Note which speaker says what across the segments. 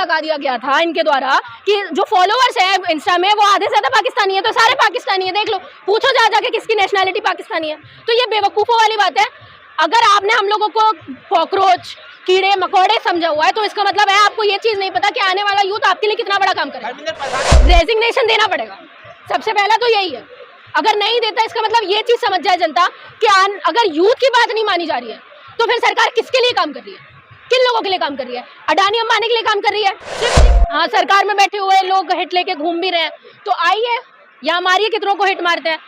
Speaker 1: लगा दिया गया था इनके द्वारा कि जो फॉलोअर्स है इंस्टा में वो आधे से ज्यादा पाकिस्तानी है, तो सारे पाकिस्तानी है। देख लो, पूछो जा जाके किसकी नेशनैलिटी पाकिस्तानी है। तो ये बेवकूफ़ों वाली बात है। अगर आपने हम लोगों को कॉकरोच, कीड़े मकोड़े समझा हुआ है, तो इसका मतलब है आपको ये चीज़ नहीं पता कि आने वाला यूथ आपके लिए कितना बड़ा काम करेगा। रेजिग्नेशन देना पड़ेगा, सबसे पहला तो यही है। अगर नहीं देता, इसका मतलब ये चीज़ समझ जाए जनता कि अगर यूथ की बात नहीं मानी जा रही है तो फिर सरकार किसके लिए काम कर रही है, किन लोगों के लिए काम कर रही है? अडानी अंबानी के लिए काम कर रही है? हाँ, सरकार में बैठे हुए लोग हिट लेके घूम भी रहे हैं, तो आइए यहाँ मारिए, कितनों को हिट मारते हैं।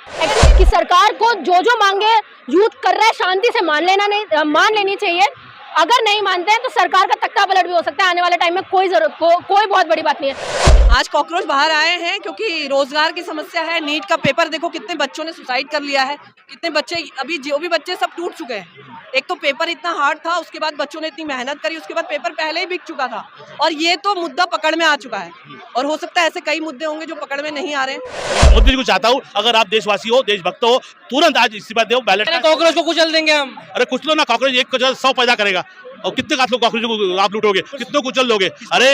Speaker 1: कि सरकार को जो जो मांगे यूथ कर रहा है, शांति से मान लेनी चाहिए। अगर नहीं मानते हैं तो सरकार का तख्ता पलट भी हो सकता है आने वाले टाइम में। कोई बहुत बड़ी बात नहीं है।
Speaker 2: आज कॉकरोच बाहर आए हैं क्योंकि रोजगार की समस्या है। नीट का पेपर देखो, कितने बच्चों ने सुसाइड कर लिया है, कितने बच्चे अभी जो भी बच्चे सब टूट चुके हैं। एक तो पेपर इतना हार्ड था, उसके बाद बच्चों ने इतनी मेहनत करी, उसके बाद पेपर पहले ही बिक चुका था और ये तो मुद्दा पकड़ में आ चुका है। और हो सकता है ऐसे कई मुद्दे होंगे जो पकड़ में नहीं आ रहे।
Speaker 3: मोदी जी को चाहता हूँ, अगर आप देशवासी हो, देशभक्त हो, तुरंत आज इस्तीफा दो, बैलेट।
Speaker 4: कॉकरोच को कुचल देंगे हम।
Speaker 3: अरे कुछ लो ना, कॉकरोच एक 100 पैदा करेगा और कितने लोग कॉकरोच को आप लूटोगे, कितने कुचल लोगे? अरे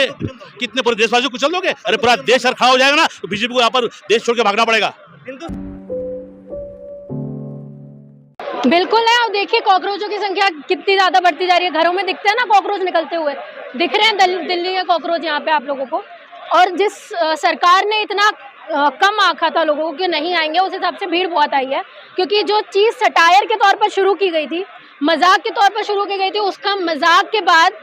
Speaker 3: कितने पूरे देशवासियों को कुचल लोगे? अरे पूरा देश सर खड़ा हो जाएगा ना, तो बीजेपी को यहाँ पर देश छोड़ के भागना पड़ेगा।
Speaker 1: बिल्कुल है। अब देखिए कॉकरोचों की संख्या कितनी ज्यादा बढ़ती जा रही है। घरों में दिखते हैं ना कॉकरोच निकलते हुए, दिख रहे हैं दिल्ली के कॉकरोच यहाँ पे आप लोगों को। और जिस सरकार ने इतना कम आंका था लोगों को कि नहीं आएंगे, उस हिसाब से भीड़ बहुत आई है। क्योंकि जो चीज़ सटायर के तौर पर शुरू की गई थी, मजाक के तौर पर शुरू की गई थी, उसका मजाक के बाद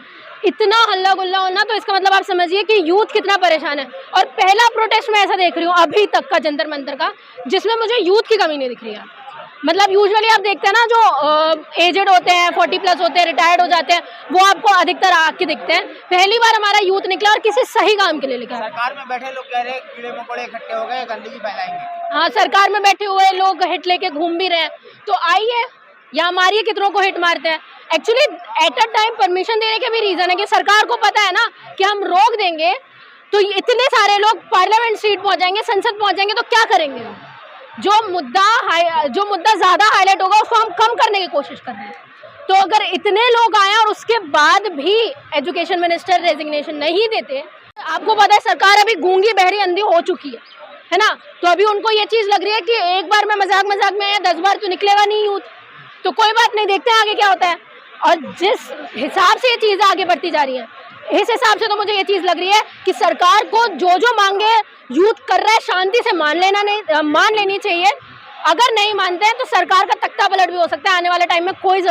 Speaker 1: इतना हल्ला गुल्ला होना, तो इसका मतलब आप समझिए कि यूथ कितना परेशान है। और पहला प्रोटेस्ट मैं ऐसा देख रही हूँ अभी तक का जंतर मंतर का, जिसमें मुझे यूथ की कमी नहीं दिख रही है। मतलब यूजुअली आप देखते हैं ना, जो एजेड होते हैं, 40+ होते हैं, रिटायर्ड हो जाते हैं, वो आपको अधिकतर आके दिखते हैं। पहली बार हमारा यूथ निकला और किसी सही काम के लिए निकला।
Speaker 5: सरकार में बैठे लोग कह रहे हैं कीड़े मकोड़े इकट्ठे हो गए, गंदगी फैलाएंगे।
Speaker 1: हाँ, सरकार में बैठे हुए लोग हिट लेके घूम भी रहे हैं, तो आइए यहाँ मारिए, कितनों को हिट मारते हैं। Actually at a time permission देने के भी रीजन है कि सरकार को पता है ना कि हम रोक देंगे तो इतने सारे लोग पार्लियामेंट सीट पहुंच जाएंगे, संसद पहुंच जाएंगे, तो क्या करेंगे हम? जो मुद्दा ज्यादा हाईलाइट होगा उसको हम कम करने की कोशिश कर रहे हैं। तो अगर इतने लोग आए और उसके बाद भी एजुकेशन मिनिस्टर रेजिग्नेशन नहीं देते, आपको पता है सरकार अभी गूंगी बहरी अंधी हो चुकी है ना। तो अभी उनको ये चीज लग रही है कि एक बार में मजाक में 10 बार तो निकलेगा नहीं यूथ, तो कोई बात नहीं, देखते हैं आगे क्या होता है। और जिस हिसाब से ये चीज़ आगे बढ़ती जा रही है, इस हिसाब से तो मुझे ये चीज़ लग रही है कि सरकार को जो जो मांगे यूथ कर रहा है, शांति से मान लेनी चाहिए। अगर नहीं मानते हैं तो सरकार का तख्ता पलट भी हो सकता है आने वाले टाइम में। कोई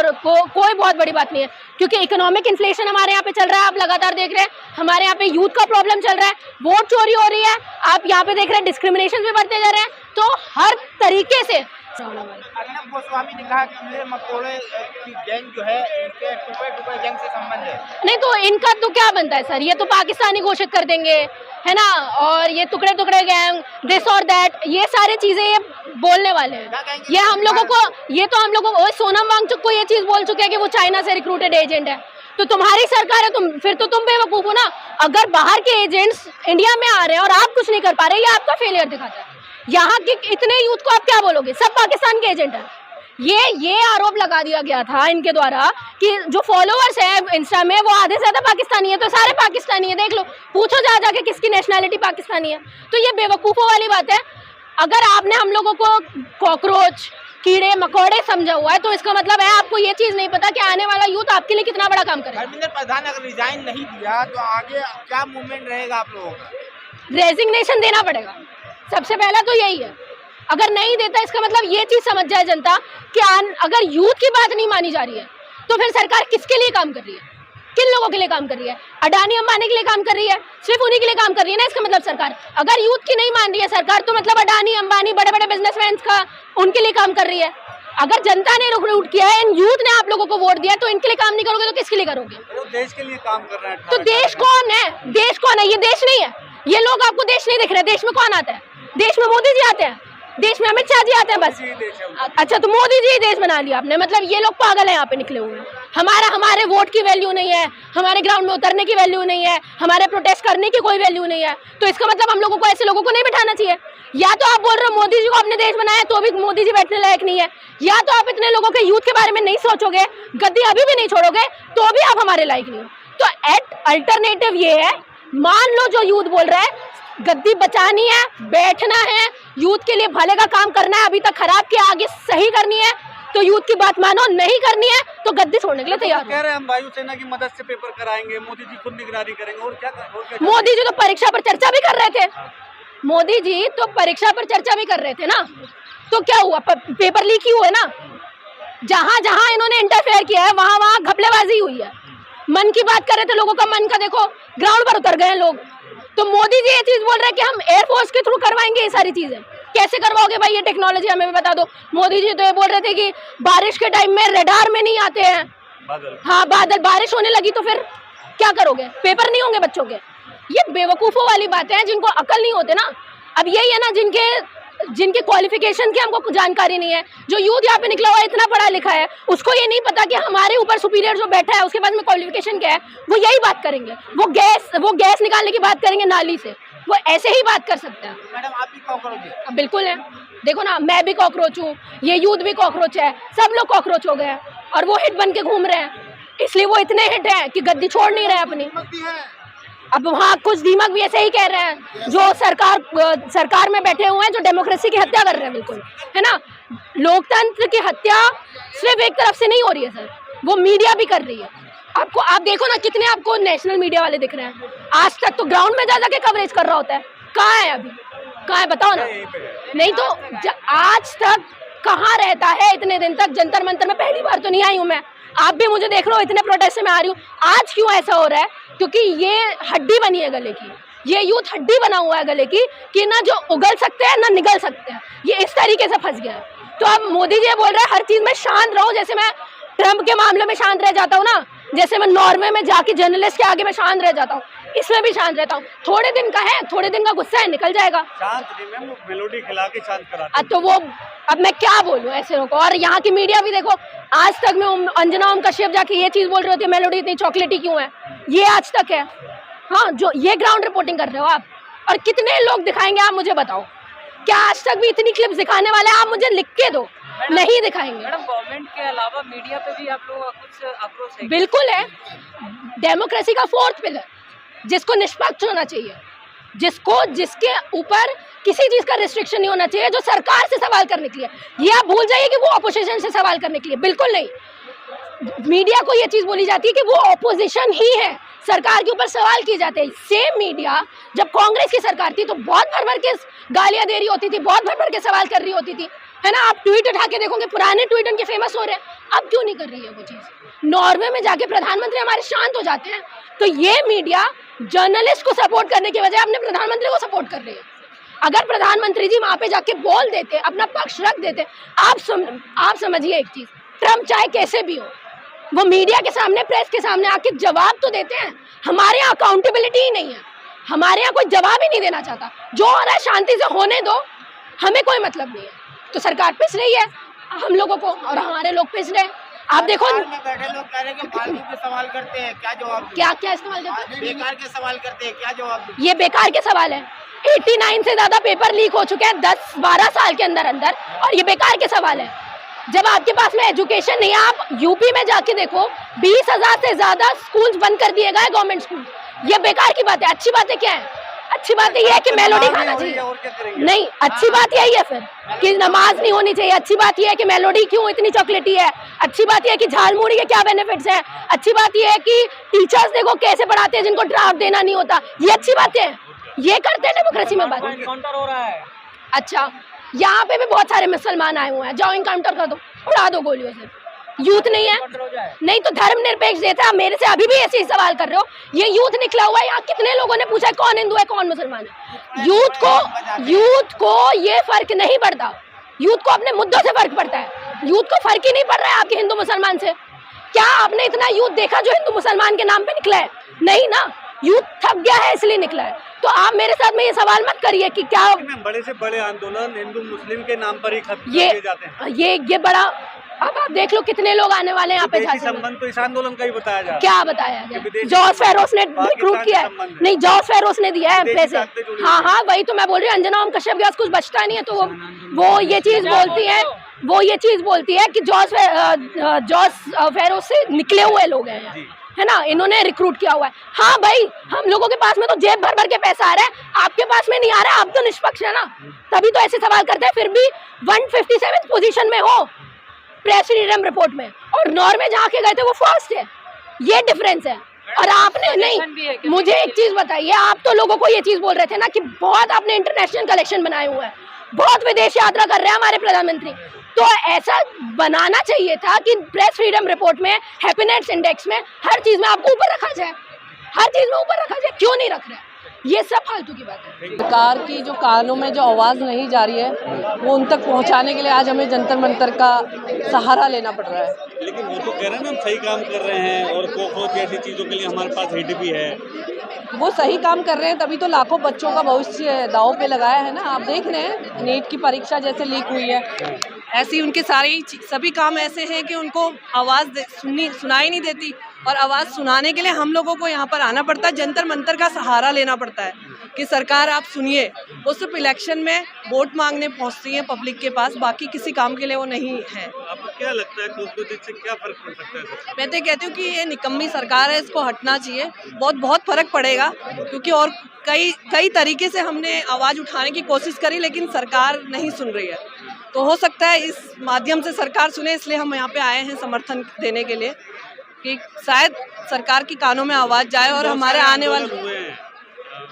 Speaker 1: बहुत बड़ी बात नहीं है, क्योंकि इकोनॉमिक इन्फ्लेशन हमारे यहाँ पे चल रहा है, आप लगातार देख रहे हैं। हमारे यहाँ पे यूथ का प्रॉब्लम चल रहा है, वोट चोरी हो रही है, आप यहाँ पे देख रहे हैं डिस्क्रिमिनेशन भी बढ़ते जा रहे हैं। तो हर तरीके से
Speaker 5: अर्नब गोस्वामी ने कहा कि कीड़े मकोड़े की गैंग जो है, इनके टुकड़े गैंग से संबंध है।
Speaker 1: नहीं तो इनका तो क्या बनता है सर, ये तो पाकिस्तानी घोषित कर देंगे, है ना। और ये टुकड़े गैंग, दिस और दैट, ये सारी चीजें ये बोलने वाले हैं। ये हम लोगों को सोनम वांगचुक को ये चीज बोल चुके हैं कि वो चाइना से रिक्रूटेड एजेंट है। तो तुम्हारी सरकार है, फिर तो तुम बेवकूफ हो ना। अगर बाहर के एजेंट्स इंडिया में आ रहे हैं और आप कुछ नहीं कर पा रहे, ये आपका फेलियर दिखाता है। यहाँ के इतने यूथ को आप क्या बोलोगे, सब पाकिस्तान के एजेंट हैं। ये आरोप लगा दिया गया था इनके द्वारा कि जो फॉलोअर्स है इंस्टा में वो आधे से ज्यादा पाकिस्तानी है, तो सारे पाकिस्तानी है। देख लो, पूछो जा जाके किसकी नेशनैलिटी पाकिस्तानी है। तो ये बेवकूफ़ों वाली बात है। अगर आपने हम लोगों को कॉकरोच, कीड़े मकोड़े समझा हुआ है, तो इसका मतलब है आपको ये चीज़ नहीं पता कि आने वाला यूथ आपके लिए कितना बड़ा काम करेगा।
Speaker 5: धर्मेंद्र प्रधान अगर रिजाइन नहीं दिया तो आगे क्या मूवमेंट रहेगा आप लोगों का?
Speaker 1: रेजिग्नेशन देना पड़ेगा, सबसे पहला तो यही है। अगर नहीं देता, इसका मतलब ये चीज़ समझ जाए जनता कि अगर यूथ की बात नहीं मानी जा रही है तो फिर सरकार किसके लिए काम कर रही है, किन लोगों के लिए काम कर रही है? अडानी अंबानी के लिए काम कर रही है, सिर्फ उन्हीं के लिए काम कर रही है ना। इसका मतलब सरकार अगर यूथ की नहीं मान रही है सरकार, तो मतलब अडानी अंबानी बड़े बड़े बिजनेसमैन का उनके लिए काम कर रही है। अगर जनता ने रिक्रूट किया है, यूथ ने आप लोगों को वोट दिया, तो इनके लिए काम नहीं करोगे तो किसके लिए करोगे?
Speaker 5: तो देश के लिए काम कर रहा है।
Speaker 1: तो देश कौन है? देश कौन है? ये देश नहीं है। ये लोग आपको देश नहीं दिख रहे। देश में कौन आता है? देश में मोदी जी आते हैं, देश में अमित शाह जी आते हैं बस। अच्छा, तो मोदी जी देश बना लिया आपने। मतलब ये लोग पागल हैं, यहाँ पे निकले हुए हैं। हमारे वोट की वैल्यू नहीं है, हमारे ग्राउंड में उतरने की वैल्यू नहीं है, हमारे प्रोटेस्ट करने की कोई वैल्यू नहीं है। तो इसका मतलब हम लोगों को ऐसे लोगों को नहीं बिठाना चाहिए। या तो आप बोल रहे हो मोदी जी को अपने देश बनाया, तो भी मोदी जी बैठने लायक नहीं है, या तो आप इतने लोगों के यूथ के बारे में नहीं सोचोगे, गद्दी अभी भी नहीं छोड़ोगे, तो भी आप हमारे लायक नहीं हो। तो अल्टरनेटिव ये है मान लो जो यूथ बोल रहा है गद्दी बचानी है, बैठना है, यूथ के लिए भले का काम करना है, अभी तक खराब किया आगे सही करनी है, तो यूथ की बात मानो, नहीं करनी है तो गद्दी छोड़ने के लिए तैयार हो।
Speaker 4: कह रहे हैं हम वायुसेना की मदद से पेपर कराएंगे, मोदी जी खुद निगरानी करेंगे, और क्या
Speaker 1: मोदी जी तो परीक्षा पर चर्चा भी कर रहे थे, मोदी जी तो परीक्षा पर चर्चा भी कर रहे थे ना, तो क्या हुआ, पेपर लीक ही हुए ना। जहां जहां इन्होंने इंटरफेयर किया है वहां वहां घपलेबाजी हुई है। मन की बात कर रहे थे, लोगों का मन का देखो ग्राउंड पर उतर गए लोग। तो मोदी जी ये चीज बोल रहे हैं कि हम एयरफोर्स के थ्रू करवाएंगे ये सारी चीजें। कैसे करवाओगे भाई, ये टेक्नोलॉजी हमें भी बता दो। मोदी जी तो ये बोल रहे थे कि बारिश के टाइम में रडार में नहीं आते हैं बादल, हाँ बादल, बारिश होने लगी तो फिर क्या करोगे, पेपर नहीं होंगे बच्चों के। ये बेवकूफों वाली बातें हैं, जिनको अकल नहीं होते ना। अब यही है ना जिनके क्वालिफिकेशन की हमको जानकारी नहीं है। जो यूथ यहाँ पे निकला हुआ है, इतना पढ़ा लिखा है, उसको ये नहीं पता कि हमारे ऊपर सुपीरियर जो बैठा है उसके पास में क्वालिफिकेशन क्या है, वो यही बात करेंगे। वो गैस निकालने की बात करेंगे नाली से, वो ऐसे ही बात कर सकते हैं।
Speaker 5: मैडम आप भी कॉकरोच है?
Speaker 1: बिल्कुल है, देखो ना, मैं भी कॉकरोच हूँ, ये यूथ भी कॉकरोच है, सब लोग कॉकरोच हो गए हैं और वो हिट बन के घूम रहे हैं। इसलिए वो इतने हिट हैं कि गद्दी छोड़ नहीं रहे अपनी। अब वहाँ कुछ दीमक भी ऐसे ही कह रहे हैं जो सरकार में बैठे हुए हैं, जो डेमोक्रेसी की हत्या कर रहे हैं, बिल्कुल है ना। लोकतंत्र की हत्या सिर्फ एक तरफ से नहीं हो रही है सर, वो मीडिया भी कर रही है। आप देखो ना, कितने आपको नेशनल मीडिया वाले दिख रहे हैं। आज तक तो ग्राउंड में जा के कवरेज कर रहा होता है, कहाँ है अभी, कहाँ है बताओ ना। नहीं तो आज तक कहाँ रहता है इतने दिन तक। जंतर मंतर में पहली बार तो नहीं आई हूँ मैं, आप भी मुझे देख रहे हो, इतने प्रोटेस्ट से मैं आ रही हूँ। आज क्यों ऐसा हो रहा है, क्योंकि ये हड्डी बनी है गले की, ये यूथ हड्डी बना हुआ है गले की, कि ना जो उगल सकते हैं ना निगल सकते हैं, ये इस तरीके से फंस गया है। तो अब मोदी जी बोल रहे हैं हर चीज में शांत रहो, जैसे मैं ट्रम्प के मामले में शांत रह जाता हूँ ना, जैसे मैं नॉर्वे में जाके जर्नलिस्ट के आगे में शांत रह जाता हूँ, इसमें भी शांत रहता हूँ। थोड़े दिन का है, थोड़े दिन का गुस्सा है, निकल जाएगा।
Speaker 4: शांत नहीं मैम, मेलोडी खिला के शांत कराते हैं।
Speaker 1: तो वो अब मैं क्या बोलूँ ऐसे लोगों को। और यहाँ की मीडिया भी देखो, आज तक में अंजना ओम कश्यप जाके ये चीज बोल रही होती है, मेलोडी इतनी चॉकलेटी क्यों है, ये आज तक है। हाँ, जो ये ग्राउंड रिपोर्टिंग कर रहे हो आप, और कितने लोग दिखाएंगे आप मुझे बताओ। क्या आज तक भी इतनी क्लिप्स दिखाने वाले हैं? आप मुझे लिख के दो, नहीं दिखाएंगे।
Speaker 6: मैडम गवर्नमेंट के अलावा मीडिया पे भी आप लोगों का कुछ आक्रोश है?
Speaker 1: बिल्कुल है, डेमोक्रेसी का फोर्थ पिलर, जिसको निष्पक्ष होना चाहिए, जिसके ऊपर किसी चीज का रिस्ट्रिक्शन नहीं होना चाहिए, जो सरकार से सवाल करने के लिए। ये आप भूल जाइए कि वो ऑपोजिशन से सवाल करने के लिए, बिल्कुल नहीं। मीडिया को ये चीज बोली जाती है कि वो ऑपोजिशन ही है, सरकार के ऊपर सवाल किए जाते हैं। सेम मीडिया जब कांग्रेस की सरकार थी तो बहुत भर के गालियां दे रही होती थी, बहुत भर के सवाल कर रही होती थी, है ना। आप ट्वीट उठा के देखोगे, पुराने ट्वीट उनके फेमस हो रहे हैं, अब क्यों नहीं कर रही है वो चीज। नॉर्वे में जाके प्रधानमंत्री हमारे शांत हो जाते हैं, तो ये मीडिया जर्नलिस्ट को सपोर्ट करने की बजाय अपने प्रधानमंत्री को सपोर्ट कर रही है। अगर प्रधानमंत्री जी वहां पे जाके बोल देते, अपना पक्ष रख देते, आप समझिए एक चीज, ट्रम्प चाहे कैसे भी हो, वो मीडिया के सामने, प्रेस के सामने आके जवाब तो देते हैं। हमारे यहाँ अकाउंटेबिलिटी ही नहीं है, हमारे यहाँ कोई जवाब ही नहीं देना चाहता। जो हो रहा है शांति से होने दो, हमें कोई मतलब नहीं है। तो सरकार पिस रही है हम लोगों को, और हमारे लोग पिस रहे हैं। आप देखो,
Speaker 5: में बैठे लोग कह रहे हैं कि फालतू के सवाल करते हैं, क्या जवाब?
Speaker 1: क्या इस्तेमाल करते हैं?
Speaker 5: बेकार के सवाल करते हैं, क्या जवाब?
Speaker 1: ये बेकार के सवाल है। 89 से ज्यादा पेपर लीक हो चुके हैं 10-12 साल के अंदर, और ये बेकार के सवाल है। जब आपके पास में एजुकेशन नहीं है, आप यूपी में जाके देखो, 20,000 से ज्यादा स्कूल्स बंद कर दिए गए, गवर्नमेंट स्कूल। ये बेकार की बात है। अच्छी बातें क्या है? अच्छी बात ये है कि मेलोडी खाना चाहिए। नहीं, अच्छी बात यही है फिर कि नमाज नहीं होनी चाहिए। अच्छी बात यह है कि मेलोडी क्यों इतनी चॉकलेटी है। अच्छी बात यह है कि झालमुड़ी के क्या बेनिफिट्स हैं। अच्छी बात यह है कि टीचर्स देखो कैसे पढ़ाते हैं जिनको ड्राफ्ट देना नहीं होता। ये अच्छी बातें हैं, ये करते हैं डेमोक्रेसी में बात।
Speaker 6: एनकाउंटर हो रहा है।
Speaker 1: अच्छा, यहाँ पे भी बहुत सारे मुसलमान आए हुए हैं, जाओ इनकाउंटर कर दो, उड़ा दो गोलियों से। यूथ नहीं है, नहीं तो धर्मनिरपेक्ष देश है। मेरे से अभी भी ऐसे ही सवाल कर रहे हो। ये यूथ निकला हुआ है, यहाँ कितने लोगों ने पूछा कौन हिंदू है कौन मुसलमान है। यूथ को ये फर्क नहीं पड़ता। यूथ को अपने मुद्दों से फर्क पड़ता है। यूथ को फर्क ही नहीं पड़ रहा है आपके हिंदू मुसलमान से। क्या आपने इतना यूथ देखा जो हिंदू मुसलमान के नाम पे निकला है? नहीं ना, यूथ थक गया है इसलिए निकला है। तो आप मेरे साथ में ये सवाल मत करिए कि क्या
Speaker 4: बड़े से बड़े आंदोलन हिंदू मुस्लिम के नाम पर ही खत्म किए जाते हैं।
Speaker 1: ये बड़ा, अब आप देख लो कितने लोग आने वाले हैं यहाँ पे।
Speaker 4: संबंध तो इस आंदोलन का ही बताया जा रहा है।
Speaker 1: क्या बताया जाए? जॉर्ज फेरोस ने रिक्रूट किया है। नहीं, जॉर्ज फेरोस ने दिया है पैसे। हाँ, वही तो मैं बोल रही हूँ। अंजना ओम कश्यप के पास कुछ बचता नहीं है, तो वो ये चीज बोलती है कि जॉर्ज फेरोस से निकले हुए लोग हैं। है ना, इन्होंने रिक्रूट किया हुआ है। हाँ भाई, हम लोगों के पास में तो जेब भर भर के पैसा आ रहा है, आपके पास में नहीं आ रहा है, आप तो निष्पक्ष है ना, तभी तो ऐसे सवाल करते हैं। फिर भी 157 पोजीशन में हो प्रेस फ्रीडम रिपोर्ट में, और नॉर्वे में जहाँ के गए थे वो फर्स्ट है, ये डिफरेंस है। और आपने नहीं, मुझे एक चीज बताइए, आप तो लोगों को ये चीज बोल रहे थे ना कि बहुत आपने इंटरनेशनल कलेक्शन बनाए हुए हैं, बहुत विदेश यात्रा कर रहे हैं हमारे प्रधानमंत्री, तो ऐसा बनाना चाहिए था कि प्रेस फ्रीडम रिपोर्ट में, हैप्पीनेस इंडेक्स में, हर चीज में आपको ऊपर रखा जाए, हर चीज में ऊपर रखा जाए। क्यों नहीं रख रहे? ये सब फालतू की बात है।
Speaker 2: सरकार की जो कानों में जो आवाज़ नहीं जा रही है वो उन तक पहुंचाने के लिए आज हमें जंतर मंतर का सहारा लेना पड़ रहा है।
Speaker 4: लेकिन वो तो कह रहे हैं ना हम सही काम कर रहे हैं और कॉकरोच जैसी चीज़ों के लिए हमारे पास हिट भी है।
Speaker 2: वो सही काम कर रहे हैं तभी तो लाखों बच्चों का भविष्य दांव पे लगाया है ना। आप देख रहे हैं नीट की परीक्षा जैसे लीक हुई है, ऐसी उनके सभी काम ऐसे हैं कि उनको आवाज़ सुनाई नहीं देती, और आवाज़ सुनाने के लिए हम लोगों को यहाँ पर आना पड़ता है, जंतर मंतर का सहारा लेना पड़ता है कि सरकार आप सुनिए। वो सिर्फ इलेक्शन में वोट मांगने पहुँचती हैं पब्लिक के पास, बाकी किसी काम के लिए वो नहीं है।
Speaker 4: आपको क्या लगता है कॉकरोच से क्या फर्क पड़ सकता है?
Speaker 2: मैं तो कहती हूँ कि ये निकम्मी सरकार है, इसको हटना चाहिए, बहुत फर्क पड़ेगा, क्योंकि और कई तरीके से हमने आवाज़ उठाने की कोशिश करी लेकिन सरकार नहीं सुन रही है। तो हो सकता है इस माध्यम से सरकार सुने, इसलिए हम यहाँ पे आए हैं समर्थन देने के लिए कि शायद सरकार की कानों में आवाज़ जाए और हमारे आने वाले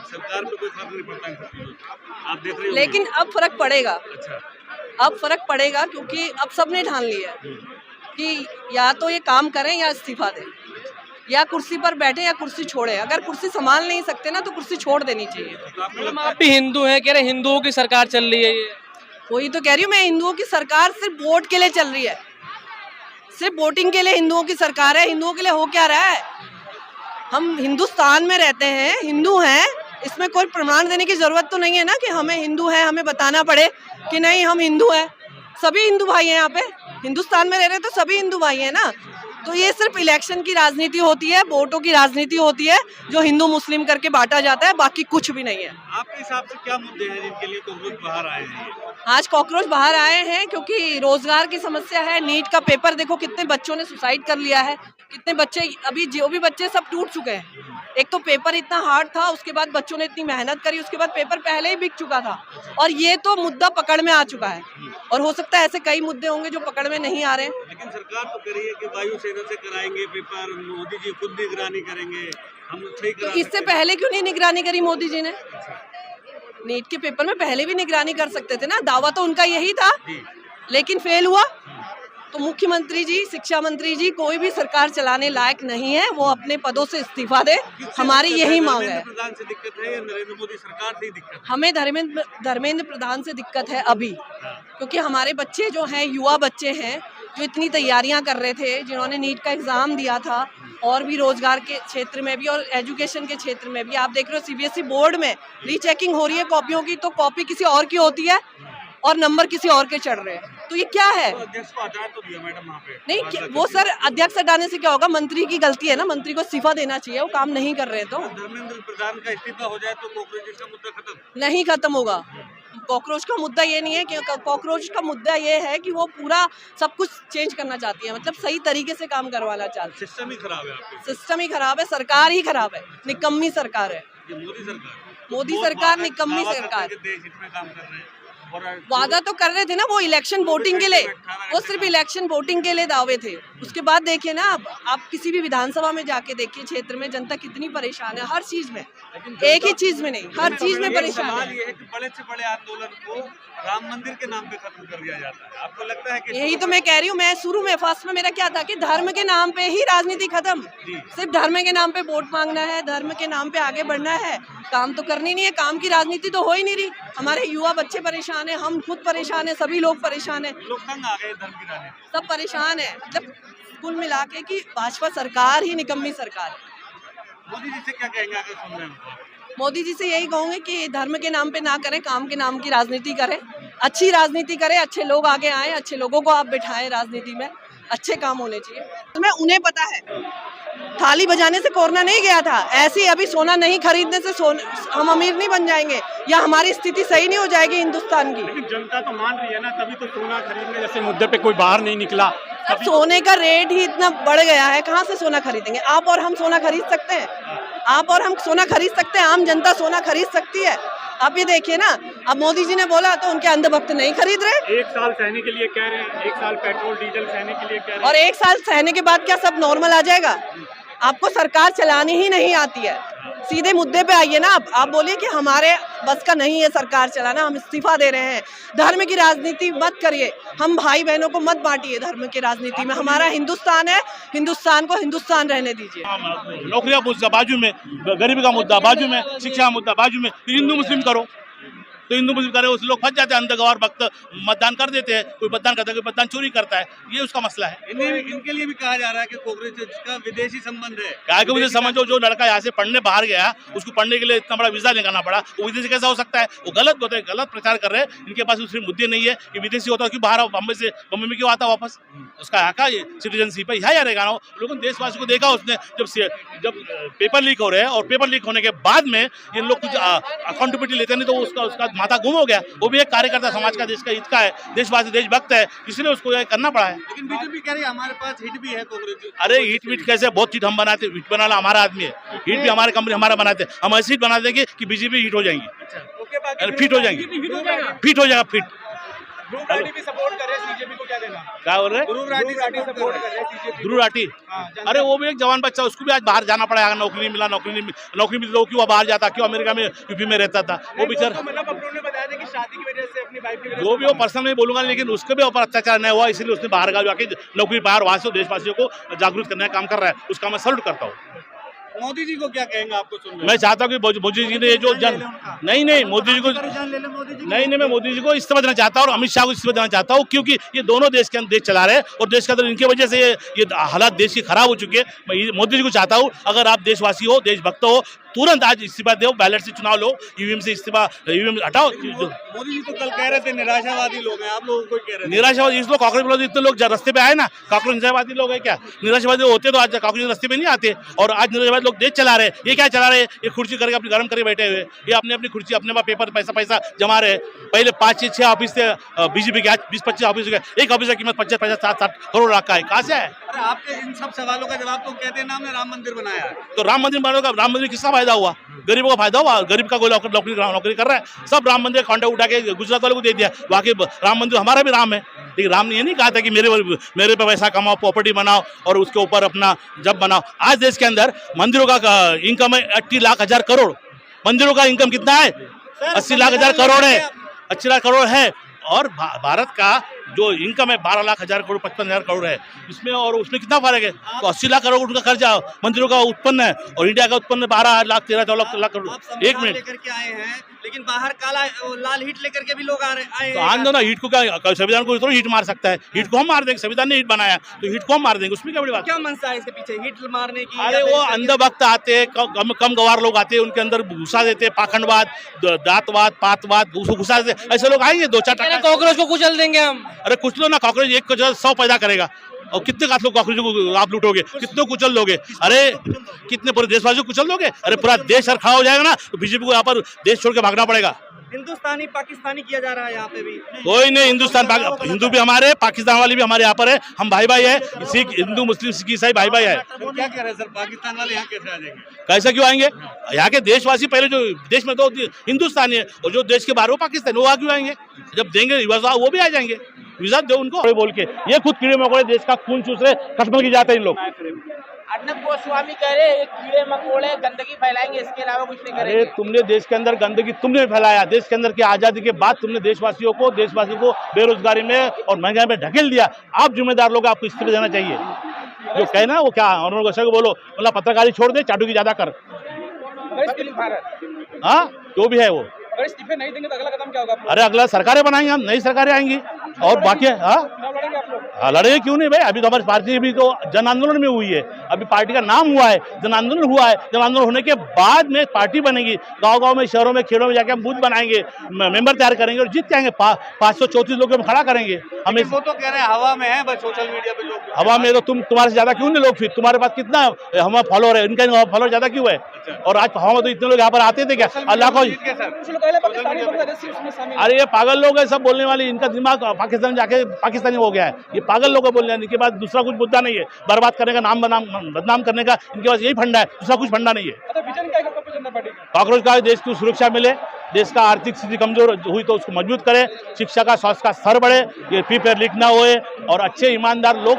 Speaker 4: सरकार पे कोई फर्क नहीं पड़ता इन सब चीज़ों से, आप देख रहे हो।
Speaker 2: लेकिन अब फर्क पड़ेगा।
Speaker 4: अच्छा,
Speaker 2: अब फर्क पड़ेगा क्योंकि अब सबने ठान लिया है कि या तो ये काम करें या इस्तीफा दें, या कुर्सी पर बैठे या कुर्सी छोड़े। अगर कुर्सी संभाल नहीं सकते ना तो कुर्सी छोड़ देनी चाहिए।
Speaker 4: तो आपको लगता
Speaker 6: आप भी हिंदू हैं, कह रहे हिंदुओं की सरकार चल रही है ये।
Speaker 2: वही तो कह रही हूँ मैं, हिंदुओं की सरकार सिर्फ वोट के लिए चल रही है, सिर्फ वोटिंग के लिए हिंदुओं की सरकार है। हिंदुओं के लिए हो क्या रहा है? हम हिंदुस्तान में रहते हैं, हिंदू हैं, इसमें कोई प्रमाण देने की जरूरत तो नहीं है ना कि हमें हिंदू है, हमें बताना पड़े कि नहीं हम हिंदू हैं। सभी हिंदू भाई हैं यहाँ पे, हिंदुस्तान में रह रहे तो सभी हिंदू भाई हैं ना। तो ये सिर्फ इलेक्शन की राजनीति होती है, वोटों की राजनीति होती है, जो हिंदू मुस्लिम करके बांटा जाता है, बाकी कुछ भी नहीं है।
Speaker 4: आपके हिसाब से क्या मुद्दे हैं जिनके लिए कॉकरोच बाहर आए हैं?
Speaker 2: आज कॉकरोच बाहर आए हैं क्योंकि रोजगार की समस्या है। नीट का पेपर देखो, कितने बच्चों ने सुसाइड कर लिया है, कितने बच्चे, अभी जो भी बच्चे सब टूट चुके हैं। एक तो पेपर इतना हार्ड था, उसके बाद बच्चों ने इतनी मेहनत करी, उसके बाद पेपर पहले ही बिक चुका था, और ये तो मुद्दा पकड़ में आ चुका है। और हो सकता है ऐसे कई मुद्दे होंगे जो पकड़ में नहीं आ रहे हैं।
Speaker 4: लेकिन सरकार तो कह रही है कि वायुसेना से कराएंगे पेपर, मोदी जी खुद निगरानी करेंगे, हम सही करा।
Speaker 2: तो इससे पहले क्यों नहीं निगरानी करी मोदी जी ने? नीट के पेपर में पहले भी निगरानी कर सकते थे ना, दावा तो उनका यही था, लेकिन फेल हुआ। तो मुख्यमंत्री जी, शिक्षा मंत्री जी, कोई भी सरकार चलाने लायक नहीं है, वो अपने पदों से इस्तीफा दे, हमारी यही मांग है।
Speaker 4: धर्मेंद्र प्रधान से दिक्कत है या नरेंद्र मोदी सरकार से दिक्कत है?
Speaker 2: हमें धर्मेंद्र प्रधान से दिक्कत है अभी, क्योंकि हमारे बच्चे जो हैं, युवा बच्चे हैं, जो इतनी तैयारियां कर रहे थे, जिन्होंने नीट का एग्जाम दिया था, और भी रोजगार के क्षेत्र में भी और एजुकेशन के क्षेत्र में भी। आप देख रहे हो सीबीएसई बोर्ड में रीचेकिंग हो रही है कॉपियों की, तो कॉपी किसी और की होती है और नंबर किसी और के चढ़ रहे हैं। तो ये क्या है?
Speaker 4: तो अध्यक्ष को हटा तो दिया मैडम वहाँ पे।
Speaker 2: नहीं, वो सर अध्यक्ष हटाने से क्या होगा? मंत्री की गलती है ना, मंत्री को इस्तीफा देना चाहिए, वो काम नहीं कर रहे। तो
Speaker 4: धर्मेंद्र प्रधान का इस्तीफा हो जाए तो कॉकरोच का मुद्दा खत्म
Speaker 2: नहीं खत्म होगा। कॉकरोच का मुद्दा ये नहीं है कि कॉकरोच का मुद्दा ये है कि वो पूरा सब कुछ चेंज करना चाहती है, मतलब सही तरीके से काम करवाना चाहती है।
Speaker 4: सिस्टम ही खराब है आपके।
Speaker 2: सिस्टम ही खराब है, सरकार ही खराब है, निकम्मी सरकार है।
Speaker 4: ये
Speaker 2: मोदी सरकार निकम्मी सरकार।
Speaker 4: देश हित में काम कर रहे हैं और
Speaker 2: वादा तो कर रहे थे ना वो इलेक्शन वोटिंग के लिए, वो सिर्फ इलेक्शन वोटिंग के लिए दावे थे। उसके बाद देखिए ना, आप किसी भी विधानसभा में जाके देखिए, क्षेत्र में जनता कितनी परेशान है, हर चीज में, एक ही चीज में नहीं, हर चीज में परेशान
Speaker 4: सवाल
Speaker 2: है।
Speaker 4: ये है कि बड़े से बड़े आंदोलन को राम मंदिर के नाम पे खत्म कर दिया जाता है। आपको लगता है कि
Speaker 2: यही तो मैं कह रही हूँ, मैं शुरू में फर्स्ट में मेरा क्या था कि धर्म के नाम पे ही राजनीति खत्म, सिर्फ धर्म के नाम पे वोट मांगना है, धर्म के नाम पे आगे बढ़ना है, काम तो करनी नहीं है, काम की राजनीति तो हो ही नहीं रही। हमारे युवा बच्चे परेशान है, हम खुद परेशान है, सभी लोग परेशान है,
Speaker 4: लोग तंग आ गए धर्म की राजनीति।
Speaker 2: सब परेशान है। मतलब कुल मिला के कि भाजपा सरकार ही निकम्मी सरकार है।
Speaker 4: मोदी जी से क्या कहेंगे अगर सुन रहे हैं?
Speaker 2: मोदी जी से यही कहूँगी कि धर्म के नाम पे ना करें, काम के नाम की राजनीति करें, अच्छी राजनीति करें, अच्छे लोग आगे आए, अच्छे लोगों को आप बिठाएं राजनीति में, अच्छे काम होने चाहिए। तुम्हें उन्हें पता है, थाली बजाने से कोरोना नहीं गया था, ऐसे ही अभी सोना नहीं खरीदने से हम अमीर नहीं बन जाएंगे, या हमारी स्थिति सही नहीं हो जाएगी हिंदुस्तान की।
Speaker 7: लेकिन जनता तो मान रही है ना, तभी तो सोना खरीदने जैसे मुद्दे पे कोई बाहर नहीं निकला।
Speaker 2: सर, सोने का रेट ही इतना बढ़ गया है, कहाँ से सोना खरीदेंगे? आप और हम सोना खरीद सकते हैं? आप और हम सोना खरीद सकते हैं? आम जनता सोना खरीद सकती है? आप ये देखिए ना, अब मोदी जी ने बोला तो उनके अंधभक्त नहीं खरीद रहे,
Speaker 7: 1 साल सहने के लिए कह रहे हैं, 1 साल पेट्रोल डीजल सहने के लिए कह रहे हैं।
Speaker 2: और 1 साल सहने के बाद क्या सब नॉर्मल आ जाएगा? आपको सरकार चलानी ही नहीं आती है, सीधे मुद्दे पे आइए ना। आप बोलिए कि हमारे बस का नहीं है सरकार चलाना, हम इस्तीफा दे रहे हैं। धर्म की राजनीति मत करिए, हम भाई बहनों को मत बांटिए धर्म की राजनीति में। हमारा हिंदुस्तान है, हिंदुस्तान को हिंदुस्तान रहने दीजिए।
Speaker 3: नौकरियां मुद्दा बाजू में, गरीबी का मुद्दा बाजू में, शिक्षा का मुद्दा बाजू में, फिर हिंदू मुस्लिम करो तो हिंदू मुस्लिम करे, उस लोग फंस जाते हैं अंधगवार वक्त, मतदान कर देते हैं, कोई मतदान करता है, कोई मतदान चोरी करता है, ये उसका मसला है।
Speaker 4: इनके लिए भी कहा जा रहा है कि कांग्रेस का विदेशी संबंध है।
Speaker 3: क्या कि मुझे समझो, जो लड़का यहाँ से पढ़ने बाहर गया, उसको पढ़ने के लिए इतना बड़ा वीजा निकालना पड़ा, वो विदेशी कैसा हो सकता है? वो गलत होते हैं, गलत प्रचार कर रहे हैं। इनके पास दूसरे मुद्दे नहीं है कि विदेशी होता है, क्यों बाहर बम्बई में क्यों आता वापस? उसका यहाँ का सिटीजनशिप है, यहाँ रहेगा ना। लोगों ने देशवासी को देखा, उसने जब पेपर लीक हो रहे हैं और पेपर लीक होने के बाद में ये लोग कुछ अकाउंटेबिलिटी लेते नहीं, तो उसका माथा गुम हो गया। वो भी एक कार्यकर्ता समाज का, देश का हित का है, देशवासी देशभक्त है, इसलिए उसको ये करना पड़ा है।
Speaker 4: लेकिन बीजेपी कह रही है हमारे पास हिट भी है कांग्रेस।
Speaker 3: अरे हिट विट कैसे? बहुत हिट हम बनाते, हिट बनाना हमारा आदमी है, हिट भी हमारे कंपनी हमारा बनाते। हम ऐसी हिट बना देंगे कि बीजेपी हिट हो जाएंगी, फिट हो जाएंगी, फिट हो जाएगा, फिट।
Speaker 5: ध्रुव राठी भी सपोर्ट कर रहे हैं सीजेपी को, क्या देना?
Speaker 3: क्या बोल रहे हैं?
Speaker 5: ध्रुव राठी सपोर्ट कर रहे हैं सीजेपी।
Speaker 3: ध्रुव राठी, अरे वो भी एक जवान बच्चा, उसको भी आज बाहर जाना पड़ा, अगर नौकरी नहीं मिला, नौकरी मिली तो क्यों बाहर जाता, क्यों अमेरिका में यूपी में रहता था वो बेचारा।
Speaker 5: मतलब उन्होंने बताया था कि शादी की वजह से, अपनी वाइफ की वजह
Speaker 3: जो भी वो पर्सनल में बोलूंगा, लेकिन उसके भी ऊपर अत्याचार नहीं हुआ, इसलिए उसने बाहर जाके नौकरी पाया और वहां से देशवासियों को जागरूक करने का काम कर रहा है, उसका मैं सल्यूट करता हूँ।
Speaker 4: मोदी जी को क्या कहेंगे आपको सुन?
Speaker 3: मैं चाहता हूँ कि मोदी जी ने ये जो नहीं मोदी जी को नहीं, मैं मोदी जी को इस्तीफा देना चाहता हूँ और अमित शाह को इस्तीफा देना चाहता हूँ, क्योंकि ये दोनों देश के अंदर देश चला रहे हैं और देश के अंदर इनकी वजह से ये हालात देश की खराब हो चुके हैं। मैं मोदी जी को चाहता हूँ, अगर आप देशवासी हो, देशभक्त हो, तुरंत आज इस्तीफा दो, बैलेट से चुनाव लो, ईवीएम से इस्तीफा, ईवीएम हटाओ।
Speaker 4: मोदी जी तो कल कह रहे थे निराशावादी लोग हैं, आप लोगों को कह रहे थे
Speaker 3: निराशावादी इस लोग कांग्रेस वाले इतने लोग रास्ते पे आए ना, कांग्रेस निराशावादी लोग है क्या? निराशावादी होते तो आज कांग्रेस रास्ते पे नहीं आते, और आज निराशावादी लोग देश चला रहे हैं। ये क्या चला रहे हैं? ये कुर्सी करके अपनी गर्म करके बैठे हुए, ये अपनी कुर्सी अपने पास पेपर पैसा जमा रहे। पहले 5-6 ऑफिस थे बीजेपी के, आज 20-25 ऑफिस हो गए। एक ऑफिस की कीमत 50-60 करोड़ लाख का है, कहाँ से है?
Speaker 4: अरे आपके इन सब सवालों का जवाब तो कहते हैं ना, हमने राम मंदिर बनाया है।
Speaker 3: तो राम मंदिर बनाने का, राम मंदिर किसका फायदा हुआ? गरीबों का फायदा हुआ। गरीब का कोई नौकरी कर रहा है, सब राम मंदिर कॉन्ट्रैक्ट उठा के गुजरात वाले को दे दिया। बाकी राम मंदिर हमारा भी राम है, लेकिन राम ने ये नहीं कहा था कि मेरे पे पैसा कमाओ, प्रॉपर्टी बनाओ और उसके ऊपर अपना जब बनाओ। आज देश के अंदर मंदिरों का इनकम है 80 लाख हजार करोड़। मंदिरों का इनकम कितना है? 80 लाख हजार करोड़ है, 80 लाख करोड़ है। और भारत का जो इनकम है 12 लाख हजार करोड़, 55 हजार करोड़ है इसमें, और उसमें कितना फर्क है? तो 80 लाख करोड़ का खर्चा मंदिरों का उत्पन्न है, और इंडिया का उत्पन्न 12 लाख 13 लाख करोड़। एक मिनट
Speaker 4: लेकर के आए हैं, लेकिन बाहर काला लाल हिट लेकर के भी लोग आए
Speaker 3: तो आंदो ना, हिट को क्या, संविधान को तो हिट मार सकता है? हिट को हम मार देंगे, संविधान ने हिट बनाया तो हिट को हम मार देंगे, उसमें क्या बड़ी बात?
Speaker 4: क्या मनसा है इसके पीछे हिट मारने की?
Speaker 3: अरे वो अंधभक्त आते हैं, कम गवार लोग आते हैं, उनके अंदर घुसा देते, पाखंडवाद, दांतवाद, पातवाद, उसको घुसा देते। ऐसे लोग आएंगे 2-4 टका,
Speaker 6: कांग्रेस को कुचल देंगे हम।
Speaker 3: अरे कुछ लो ना, कांग्रेस एक को 100 पैदा करेगा, और कितने आप लोग कांग्रेस को आप लूटोगे, कितने कुचल लोगे? अरे कितने पूरे देशवासियों को कुचल लोगे? अरे पूरा देश खड़ा हो जाएगा ना, तो बीजेपी को यहाँ पर देश छोड़ के भागना पड़ेगा।
Speaker 4: हिंदुस्तानी पाकिस्तानी किया जा रहा है यहाँ पे भी।
Speaker 3: कोई नहीं, हिंदू भी हमारे, पाकिस्तान वाले भी हमारे यहाँ पर है, हम भाई भाई है, सिख हिंदू मुस्लिम सिख ईसाई भाई भाई है।
Speaker 4: तो क्या कह रहे हैं सर, पाकिस्तान वाले यहाँ कैसे आ जाएंगे?
Speaker 3: कैसे क्यों आएंगे? यहाँ के देशवासी पहले जो देश में तो हिंदुस्तानी है, और जो देश के बाहर वो पाकिस्तानी, वो वहाँ क्यों आएंगे? जब देंगे वो भी आ जाएंगे, वीजा दो उनको बोल के। ये खुद कीड़े मकोड़े देश का खून चूस रहे, खत्म की जाते हैं इन लोग।
Speaker 5: अर्नब गोस्वामी कह रहे हैं कीड़े मकोड़े गंदगी फैलाएंगे, इसके अलावा कुछ नहीं करेंगे।
Speaker 3: अरे तुमने देश के अंदर गंदगी तुमने फैलाया, देश के अंदर की आजादी के बाद तुमने देशवासियों को बेरोजगारी में और महंगाई में ढकेल दिया। आप जिम्मेदार लोग, आपको इस्तीफा देना चाहिए। जो कहना वो क्या अर्नब गोस्वामी को बोलो, मतलब पत्रकारी छोड़ दे, चाटू की ज्यादा कर। हाँ जो भी है वो,
Speaker 5: अगर इस्तीफे नहीं देंगे तो अगला कदम क्या होगा?
Speaker 3: अरे अगला सरकारें बनाएंगे हम, नई सरकारें आएंगी और बाकी लड़ेंगे क्यों नहीं भाई? अभी तो हमारी पार्टी भी तो जन आंदोलन में हुई है, अभी पार्टी का नाम हुआ है, जन आंदोलन हुआ है। जन आंदोलन होने के बाद में पार्टी बनेगी, गांव में, शहरों में, खेड़ों में जाके हम बूथ बनाएंगे, मेंबर तैयार करेंगे और जीत जाएंगे। 534 लोगों में खड़ा करेंगे हमें।
Speaker 4: वो तो कह रहे हैं हवा में है, बस सोशल मीडिया पे लोग।
Speaker 3: हवा में तो तुम्हारे से ज्यादा क्यों नहीं लोग? फिर तुम्हारे पास कितना हमारा फॉलोअर है, इनका फॉलोअर ज्यादा क्यों है? और आज हवा में तो इतने लोग यहाँ पर आते थे क्या? अल्लाह को, अरे ये पागल लोग हैं सब बोलने वाले, इनका दिमाग पाकिस्तान जाके पाकिस्तानी हो गया है। ये पागल लोग बोल रहे हैं, इनके पास दूसरा कुछ मुद्दा नहीं है, बर्बाद करने का, नाम बदनाम करने का इनके पास यही फंडा है, दूसरा कुछ फंडा नहीं है। कांग्रेस का देश की सुरक्षा मिले, देश का आर्थिक स्थिति कमजोर हुई तो उसको मजबूत करे, शिक्षा का स्वास्थ्य का स्तर बढ़े, ये पेपर लीक ना होए और अच्छे ईमानदार लोग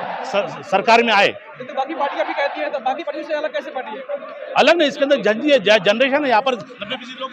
Speaker 3: सरकार में आए।
Speaker 8: तो बाकी पार्टियां भी कहती है, तो बाकी पार्टियों से अलग कैसे पार्टी है?
Speaker 3: अलग नहीं, इसके अंदर जनरेशन है, यहाँ पर 90% लोग